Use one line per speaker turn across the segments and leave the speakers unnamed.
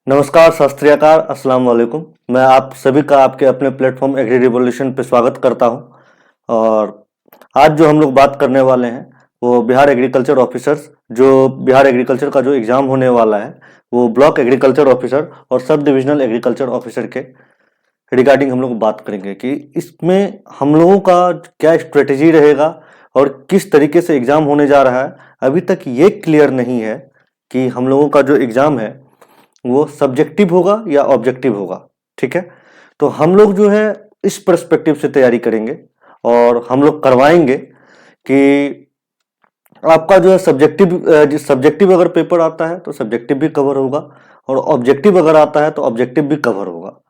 नमस्कार, सत श्री अकाल, अस्सलाम वालेकुम। मैं आप सभी का आपके अपने प्लेटफॉर्म एग्री रिवॉल्यूशन पे स्वागत करता हूं। और आज जो हम लोग बात करने वाले हैं वो बिहार एग्रीकल्चर ऑफिसर्स, जो बिहार एग्रीकल्चर का जो एग्ज़ाम होने वाला है वो ब्लॉक एग्रीकल्चर ऑफिसर और सब डिविजनल एग्रीकल्चर ऑफिसर के रिगार्डिंग हम लोग बात करेंगे कि इसमें हम लोगों का क्या स्ट्रेटेजी रहेगा और किस तरीके से एग्ज़ाम होने जा रहा है। अभी तक ये क्लियर नहीं है कि हम लोगों का जो एग्ज़ाम है वो सब्जेक्टिव होगा या ऑब्जेक्टिव होगा। ठीक है, तो हम लोग जो है इस पर्सपेक्टिव से तैयारी करेंगे और हम लोग करवाएंगे कि आपका जो है सब्जेक्टिव अगर पेपर आता है तो सब्जेक्टिव भी कवर होगा और ऑब्जेक्टिव अगर आता है तो ऑब्जेक्टिव भी कवर होगा।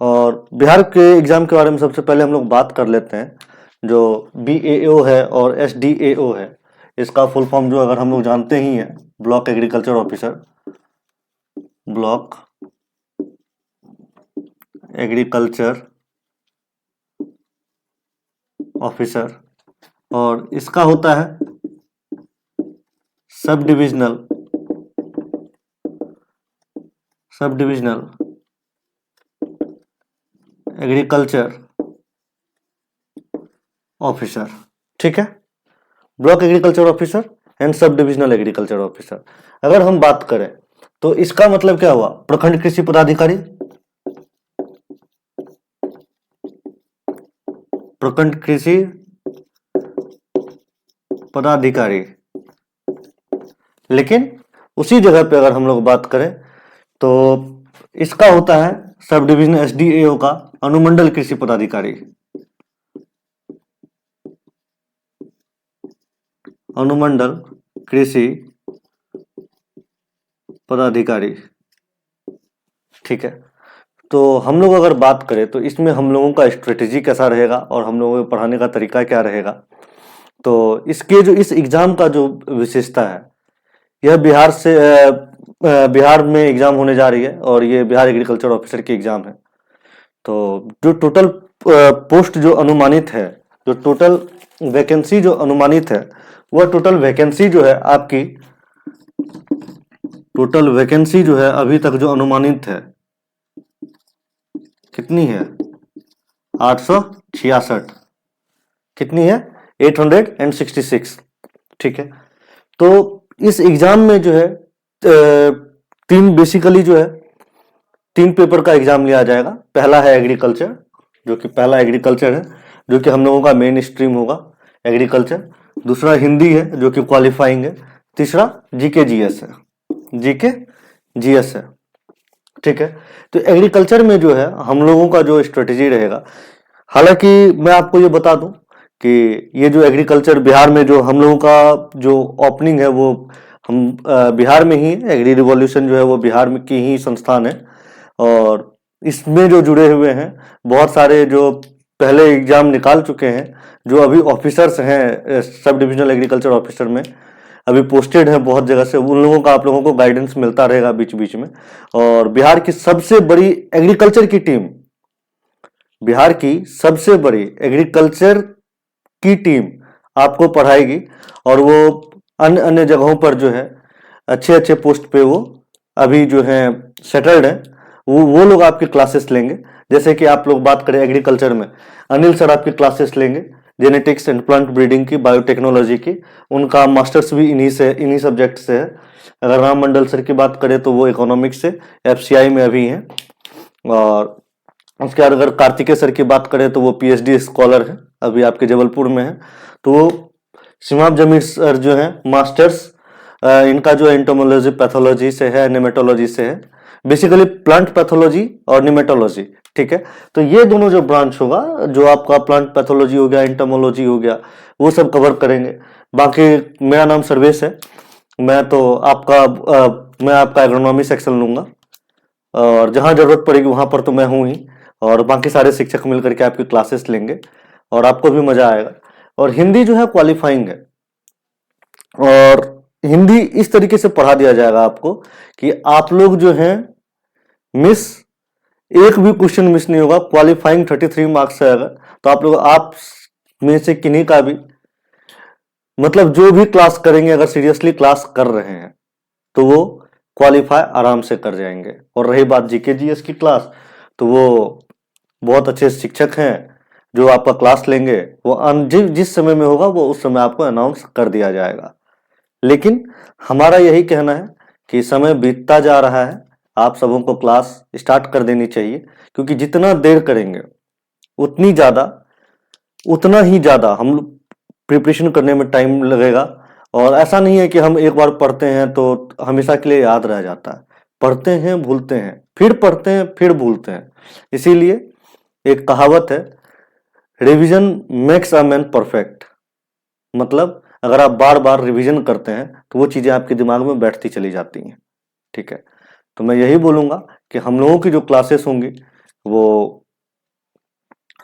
और बिहार के एग्जाम के बारे में सबसे पहले हम लोग बात कर लेते हैं। जो BAO है और SDAO है, इसका फुल फॉर्म जो अगर हम लोग जानते ही हैं, block agriculture officer, block agriculture officer, और इसका होता है सब डिविजनल एग्रीकल्चर ऑफिसर। ठीक है, block agriculture officer and sub divisional agriculture officer. अगर हम बात करें तो इसका मतलब क्या हुआ? प्रखंड कृषि पदाधिकारी, प्रखंड कृषि पदाधिकारी। लेकिन उसी जगह पे अगर हम लोग बात करें तो इसका होता है सब डिविजन SDAO का अनुमंडल कृषि पदाधिकारी, अनुमंडल कृषि पदाधिकारी। ठीक है, तो हम लोग अगर बात करें तो इसमें हम लोगों का स्ट्रेटेजी कैसा रहेगा और हम लोगों को पढ़ाने का तरीका क्या रहेगा। तो इसके जो इस एग्जाम का जो विशेषता है, यह बिहार में एग्जाम होने जा रही है और ये बिहार एग्रीकल्चर ऑफिसर की एग्जाम है। तो जो टोटल पोस्ट जो अनुमानित है, जो टोटल वैकेंसी जो अनुमानित है, वह टोटल वैकेंसी जो है आपकी, टोटल वैकेंसी जो है अभी तक जो अनुमानित है कितनी है? 866। कितनी है? 866। ठीक है, तो इस एग्जाम में जो है बेसिकली जो है 3 पेपर का एग्जाम लिया जाएगा। पहला है एग्रीकल्चर, जो कि पहला एग्रीकल्चर है, जो कि हम लोगों का मेन स्ट्रीम होगा एग्रीकल्चर। दूसरा हिंदी है, जो कि क्वालिफाइंग है। तीसरा जीके जीएस है। ठीक है, तो एग्रीकल्चर में जो है हम लोगों का जो स्ट्रेटेजी रहेगा, हालांकि मैं आपको ये बता दूं कि ये जो एग्रीकल्चर बिहार में जो हम लोगों का जो ओपनिंग है वो हम बिहार में ही, एग्री रिवॉल्यूशन जो है वो बिहार में की ही संस्थान है। और इसमें जो जुड़े हुए हैं बहुत सारे जो पहले एग्जाम निकाल चुके हैं, जो अभी ऑफिसर्स हैं सब डिविजनल एग्रीकल्चर ऑफिसर में अभी पोस्टेड है बहुत जगह से, उन लोगों का आप लोगों को गाइडेंस मिलता रहेगा बीच बीच में। और बिहार की सबसे बड़ी एग्रीकल्चर की टीम, बिहार की सबसे बड़ी एग्रीकल्चर की टीम आपको पढ़ाएगी और वो अन्य अन्य जगहों पर जो है अच्छे अच्छे पोस्ट पे वो अभी जो है सेटल्ड है, वो लोग आपकी क्लासेस लेंगे। जैसे कि आप लोग बात करें एग्रीकल्चर में, अनिल सर आपकी क्लासेस लेंगे जेनेटिक्स एंड प्लांट ब्रीडिंग की, बायोटेक्नोलॉजी की। उनका मास्टर्स भी इन्हीं सब्जेक्ट से है। अगर राम मंडल सर की बात करें तो वो इकोनॉमिक्स से FCI में अभी हैं। और उसके बाद अगर कार्तिकेय सर की बात करें तो वो PhD स्कॉलर है, अभी आपके जबलपुर में है। तो वो सिमाब जमीर सर जो है मास्टर्स, इनका जो एंटोमोलॉजी पैथोलॉजी से है, निमेटोलॉजी से है, बेसिकली प्लांट पैथोलॉजी और निमेटोलॉजी। ठीक है, तो ये दोनों जो ब्रांच होगा, जो आपका प्लांट पैथोलॉजी हो गया, एंटोमोलॉजी हो गया, वो सब कवर करेंगे। बाकी मेरा नाम सर्वेश है, मैं आपका एग्रोनॉमी सेक्शन लूंगा और जहां जरूरत पड़ेगी वहां पर तो मैं हूं ही, और बाकी सारे शिक्षक मिलकर के आपकी क्लासेस लेंगे और आपको भी मजा आएगा। और हिंदी जो है क्वालिफाइंग है और हिंदी इस तरीके से पढ़ा दिया जाएगा आपको कि आप लोग जो हैं एक भी क्वेश्चन मिस नहीं होगा। क्वालिफाइंग 33 मार्क्स से अगर, तो आप में से किन्हीं का भी, मतलब जो भी क्लास करेंगे, अगर सीरियसली क्लास कर रहे हैं तो वो क्वालिफाई आराम से कर जाएंगे। और रही बात जीके जीएस की क्लास, तो वो बहुत अच्छे शिक्षक हैं जो आपका क्लास लेंगे, वो जिस समय में होगा वो उस समय आपको अनाउंस कर दिया जाएगा। लेकिन हमारा यही कहना है कि समय बीतता जा रहा है, आप सबों को क्लास स्टार्ट कर देनी चाहिए, क्योंकि जितना देर करेंगे उतना ही ज़्यादा हम प्रिपरेशन करने में टाइम लगेगा। और ऐसा नहीं है कि हम एक बार पढ़ते हैं तो हमेशा के लिए याद रह जाता है, पढ़ते हैं भूलते हैं, फिर पढ़ते हैं फिर भूलते हैं। इसीलिए एक कहावत है, revision makes a man perfect. मतलब अगर आप बार बार रिवीजन करते हैं तो वो चीज़ें आपके दिमाग में बैठती चली जाती हैं। ठीक है, तो मैं यही बोलूँगा कि हम लोगों की जो क्लासेस होंगी वो,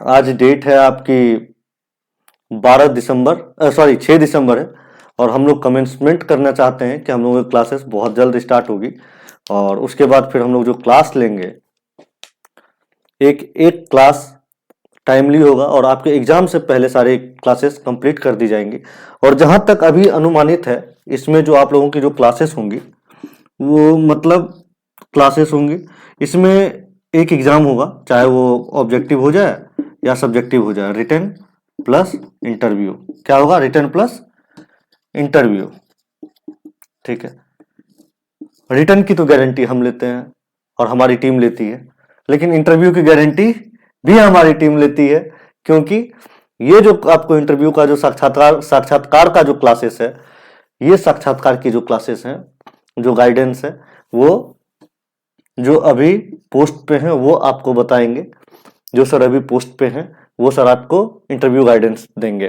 आज डेट है आपकी 6 दिसंबर है, और हम लोग कमेंसमेंट करना चाहते हैं कि हम लोगों की क्लासेस बहुत जल्द स्टार्ट होगी। और उसके बाद फिर हम लोग जो क्लास लेंगे, एक एक क्लास टाइमली होगा और आपके एग्जाम से पहले सारे क्लासेस कंप्लीट कर दी जाएंगी। और जहां तक अभी अनुमानित है, इसमें जो आप लोगों की जो क्लासेस होंगी वो मतलब क्लासेस होंगी, इसमें एक एग्जाम होगा, चाहे वो ऑब्जेक्टिव हो जाए या सब्जेक्टिव हो जाए, रिटन प्लस इंटरव्यू। क्या होगा? Written plus interview. ठीक है, रिटन की तो गारंटी हम लेते हैं और हमारी टीम लेती है, लेकिन इंटरव्यू की गारंटी भी हमारी टीम लेती है, क्योंकि ये जो आपको इंटरव्यू का जो साक्षात्कार का जो क्लासेस है, ये साक्षात्कार की जो क्लासेस हैं, जो गाइडेंस है, वो जो अभी पोस्ट पे हैं वो आपको बताएंगे। जो सर अभी पोस्ट पे हैं वो सर आपको इंटरव्यू गाइडेंस देंगे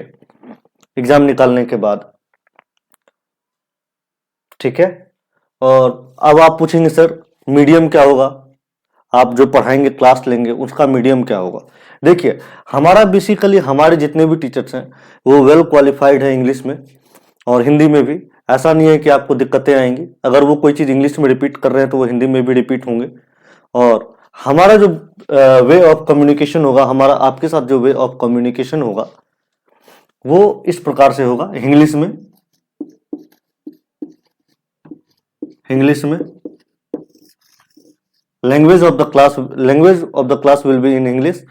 एग्जाम निकालने के बाद। ठीक है, और अब आप पूछेंगे सर मीडियम क्या होगा, आप जो पढ़ाएंगे क्लास लेंगे उसका मीडियम क्या होगा। देखिए, हमारा बेसिकली हमारे जितने भी टीचर्स हैं वो वेल क्वालिफाइड है इंग्लिश में और हिंदी में भी। ऐसा नहीं है कि आपको दिक्कतें आएंगी, अगर वो कोई चीज़ इंग्लिश में रिपीट कर रहे हैं तो वो हिंदी में भी रिपीट होंगे। और हमारा जो वे ऑफ कम्युनिकेशन होगा, हमारा आपके साथ जो वे ऑफ कम्युनिकेशन होगा वो इस प्रकार से होगा, इंग्लिश में language of the class will be in English,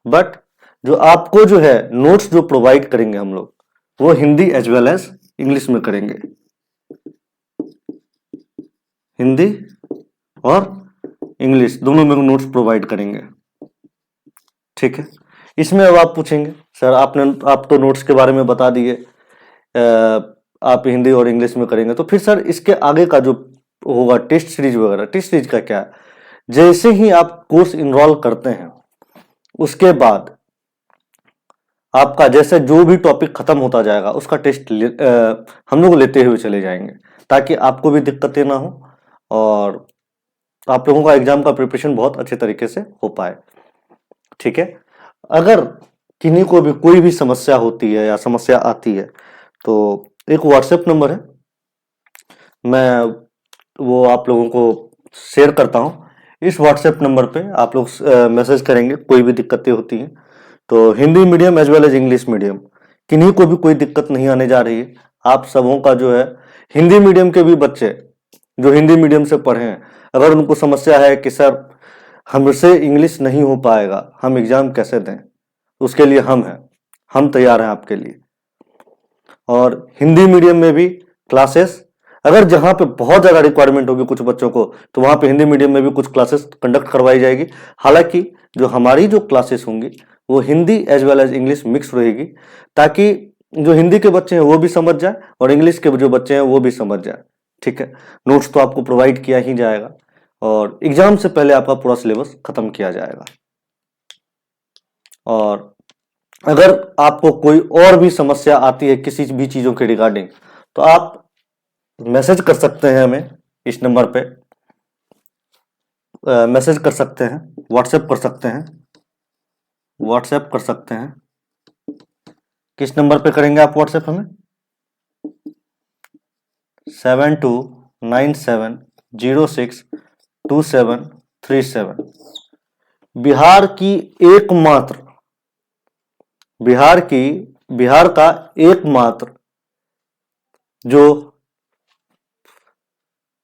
but जो आपको जो है नोट्स जो प्रोवाइड करेंगे हम लोग, वो Hindi as well as English में करेंगे, हिंदी और इंग्लिश दोनों में नोट्स प्रोवाइड करेंगे। ठीक है, इसमें अब आप पूछेंगे सर आप तो नोट्स के बारे में बता दिए, आप हिंदी और इंग्लिश में करेंगे, तो फिर सर इसके आगे का जो होगा टेस्ट सीरीज वगैरह, टेस्ट सीरीज का क्या है? जैसे ही आप कोर्स इनरोल करते हैं उसके बाद आपका जैसे जो भी टॉपिक खत्म होता जाएगा उसका टेस्ट हम लोग लेते हुए चले जाएंगे, ताकि आपको भी दिक्कतें ना हो और आप लोगों का एग्जाम का प्रिपरेशन बहुत अच्छे तरीके से हो पाए। ठीक है, अगर किन्हीं को भी कोई भी समस्या होती है या समस्या आती है तो एक व्हाट्सएप नंबर है, मैं वो आप लोगों को शेयर करता हूँ। इस व्हाट्सएप नंबर पे आप लोग मैसेज करेंगे, कोई भी दिक्कतें होती हैं तो Hindi medium as well as English medium किन्हीं को भी कोई दिक्कत नहीं आने जा रही है। आप सबों का जो है, हिंदी मीडियम के भी बच्चे जो हिंदी मीडियम से पढ़े हैं, अगर उनको समस्या है कि सर हमसे इंग्लिश नहीं हो पाएगा, हम एग्जाम कैसे दें, उसके लिए हम तैयार हैं आपके लिए। और हिंदी मीडियम में भी क्लासेस, अगर जहां पे बहुत ज्यादा रिक्वायरमेंट होगी कुछ बच्चों को, तो वहां पे हिंदी मीडियम में भी कुछ क्लासेस कंडक्ट करवाई जाएगी। हालांकि जो हमारी जो क्लासेस होंगी वो Hindi as well as English mix रहेगी, ताकि जो हिंदी के बच्चे हैं वो भी समझ जाए और इंग्लिश के जो बच्चे हैं वो भी समझ जाए। ठीक है, नोट्स तो आपको प्रोवाइड किया ही जाएगा और एग्जाम से पहले आपका पूरा सिलेबस खत्म किया जाएगा। और अगर आपको कोई और भी समस्या आती है किसी भी चीजों के रिगार्डिंग, तो आप मैसेज कर सकते हैं हमें, इस नंबर पे मैसेज कर सकते हैं, व्हाट्सएप कर सकते हैं। किस नंबर पे करेंगे आप व्हाट्सएप हमें? 7297062737। बिहार का एकमात्र जो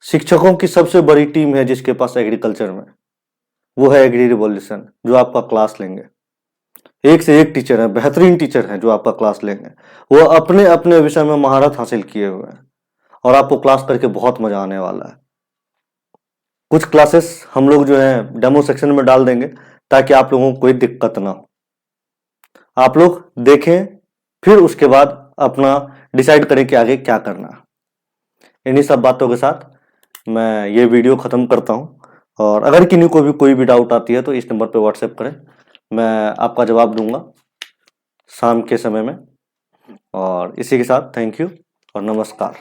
शिक्षकों की सबसे बड़ी टीम है जिसके पास एग्रीकल्चर में, वो है एग्री रिवॉल्यूशन, जो आपका क्लास लेंगे। एक से एक टीचर है, बेहतरीन टीचर हैं जो आपका क्लास लेंगे। वो अपने अपने विषय में महारत हासिल किए हुए हैं और आपको क्लास करके बहुत मजा आने वाला है। कुछ क्लासेस हम लोग जो है डेमो सेक्शन में डाल देंगे ताकि आप लोगों को कोई दिक्कत ना हो। आप लोग देखें, फिर उसके बाद अपना डिसाइड करें कि आगे क्या करना है। इन्हीं सब बातों के साथ मैं ये वीडियो ख़त्म करता हूँ, और अगर किन्हीं को भी कोई भी डाउट आती है तो इस नंबर पे व्हाट्सएप करें, मैं आपका जवाब दूंगा शाम के समय में। और इसी के साथ थैंक यू और नमस्कार।